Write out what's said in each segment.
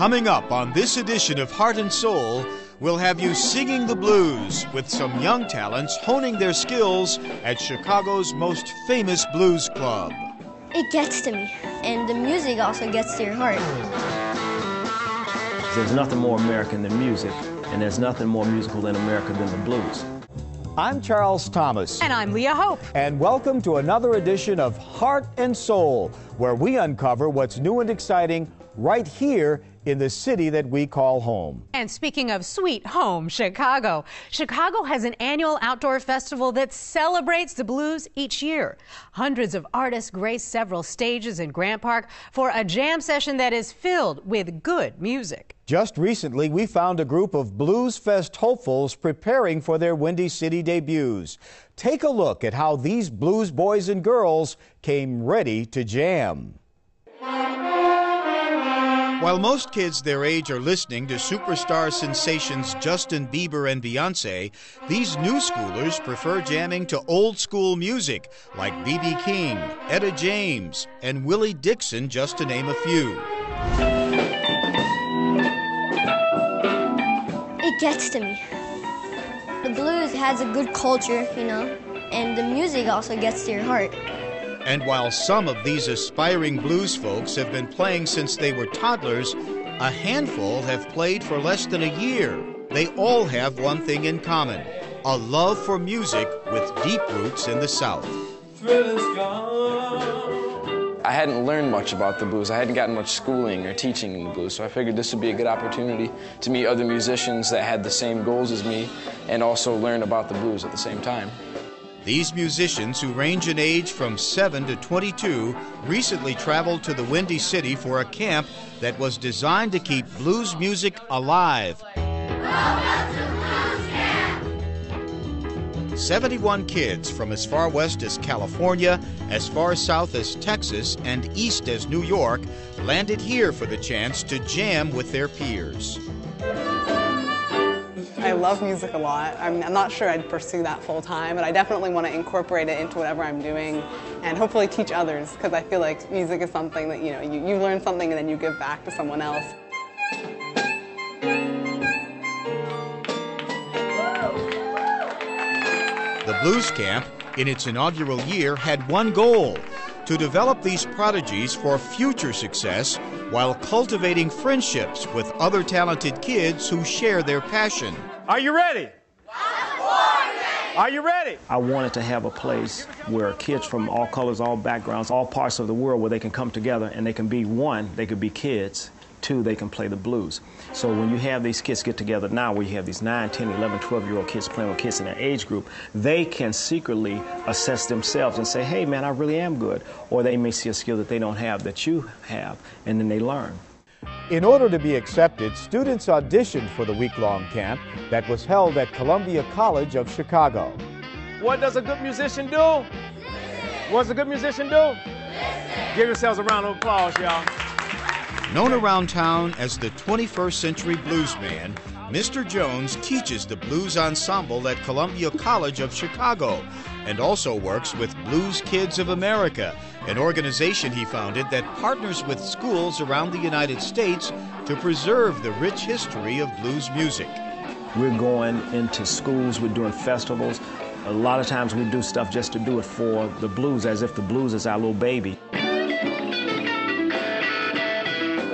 Coming up on this edition of Heart and Soul, we'll have you singing the blues with some young talents honing their skills at Chicago's most famous blues club. It gets to me, and the music also gets to your heart. There's nothing more American than music, and there's nothing more musical in America than the blues. I'm Charles Thomas. And I'm Leah Hope. And welcome to another edition of Heart and Soul, where we uncover what's new and exciting right here in the city that we call home. And speaking of sweet home, Chicago. Chicago has an annual outdoor festival that celebrates the blues each year. Hundreds of artists grace several stages in Grant Park for a jam session that is filled with good music. Just recently, we found a group of Blues Fest hopefuls preparing for their Windy City debuts. Take a look at how these blues boys and girls came ready to jam. While most kids their age are listening to superstar sensations Justin Bieber and Beyonce, these new schoolers prefer jamming to old school music like B.B. King, Etta James, and Willie Dixon, just to name a few. It gets to me. The blues has a good culture, and the music also gets to your heart. And while some of these aspiring blues folks have been playing since they were toddlers, a handful have played for less than a year. They all have one thing in common: a love for music with deep roots in the South. I hadn't learned much about the blues. I hadn't gotten much schooling or teaching in the blues, so I figured this would be a good opportunity to meet other musicians that had the same goals as me and also learn about the blues at the same time. These musicians, who range in age from 7 to 22, recently traveled to the Windy City for a camp that was designed to keep blues music alive. 71 kids from as far west as California, as far south as Texas, and east as New York landed here for the chance to jam with their peers. I love music a lot. I'm not sure I'd pursue that full time, but I definitely want to incorporate it into whatever I'm doing and hopefully teach others, because I feel like music is something that, you learn something and then you give back to someone else. The Blues Camp, in its inaugural year, had one goal: to develop these prodigies for future success while cultivating friendships with other talented kids who share their passion. Are you ready? Are you ready? I wanted to have a place where kids from all colors, all backgrounds, all parts of the world, where they can come together and they can be, one, they could be kids, two, they can play the blues. So when you have these kids get together now, where you have these 9, 10, 11, 12-year-old kids playing with kids in their age group, they can secretly assess themselves and say, hey man, I really am good. Or they may see a skill that they don't have that you have, and then they learn. In order to be accepted, students auditioned for the week-long camp that was held at Columbia College of Chicago. What does a good musician do? What does a good musician do? Listen. Give yourselves a round of applause, y'all. Known around town as the 21st Century Blues Man, Mr. Jones teaches the blues ensemble at Columbia College of Chicago and also works with BluesKids of America, an organization he founded that partners with schools around the United States to preserve the rich history of blues music. We're going into schools, we're doing festivals. A lot of times we do stuff just to do it for the blues, as if the blues is our little baby.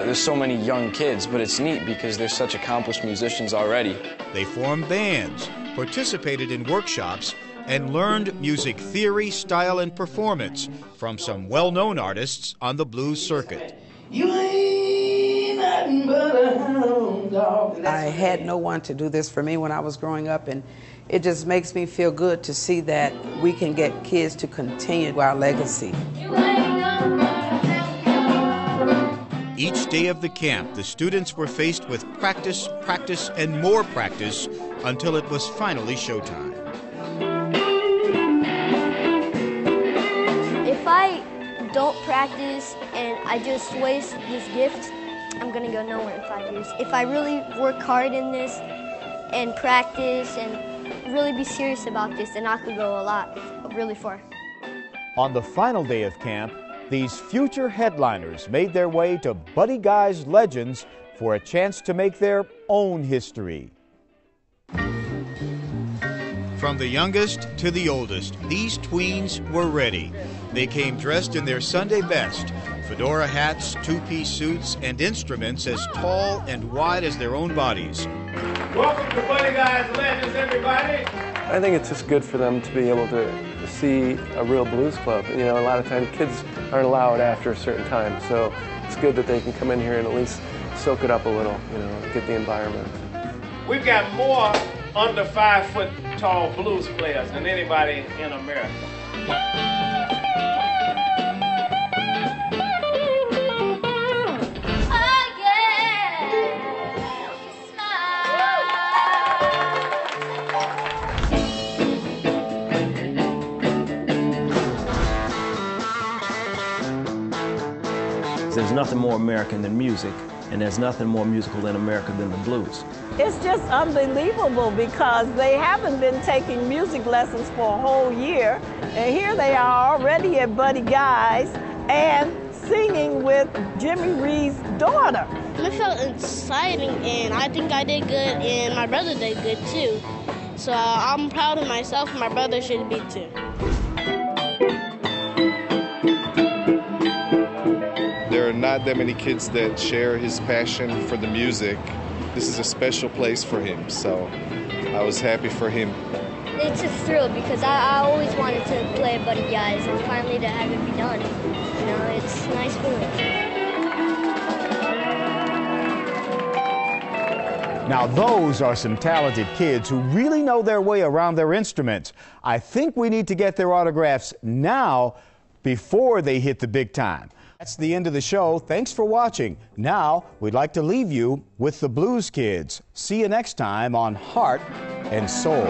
There's so many young kids, but it's neat because they're such accomplished musicians already. They formed bands, participated in workshops, and learned music theory, style, and performance from some well-known artists on the blues circuit. You ain't nothing but a hound dog. I had no one to do this for me when I was growing up, and it just makes me feel good to see that we can get kids to continue our legacy. Each day of the camp, the students were faced with practice, practice, and more practice until it was finally showtime. If I don't practice and I just waste this gift, I'm gonna go nowhere in 5 years. If I really work hard in this and practice and really be serious about this, then I could go a lot, really far. On the final day of camp, these future headliners made their way to Buddy Guy's Legends for a chance to make their own history. From the youngest to the oldest, these tweens were ready. They came dressed in their Sunday best, fedora hats, two-piece suits, and instruments as tall and wide as their own bodies. Welcome to Buddy Guys Legends, everybody. I think it's just good for them to be able to see a real blues club. You know, a lot of times kids aren't allowed after a certain time, so it's good that they can come in here and at least soak it up a little, you know, get the environment. We've got more under 5 foot tall blues players than anybody in America. There's nothing more American than music, and there's nothing more musical than America than the blues. It's just unbelievable because they haven't been taking music lessons for a whole year, and here they are already at Buddy Guy's and singing with Jimmy Reed's daughter. It felt exciting, and I think I did good, and my brother did good too. So I'm proud of myself, and my brother should be too. There are not that many kids that share his passion for the music. This is a special place for him, so I was happy for him. It's a thrill because I always wanted to play at Buddy Guy's, and finally to have it be done. You know, it's a nice feeling. Now those are some talented kids who really know their way around their instruments. I think we need to get their autographs now before they hit the big time. That's the end of the show. Thanks for watching. Now, we'd like to leave you with the Blues Kids. See you next time on Heart and Soul.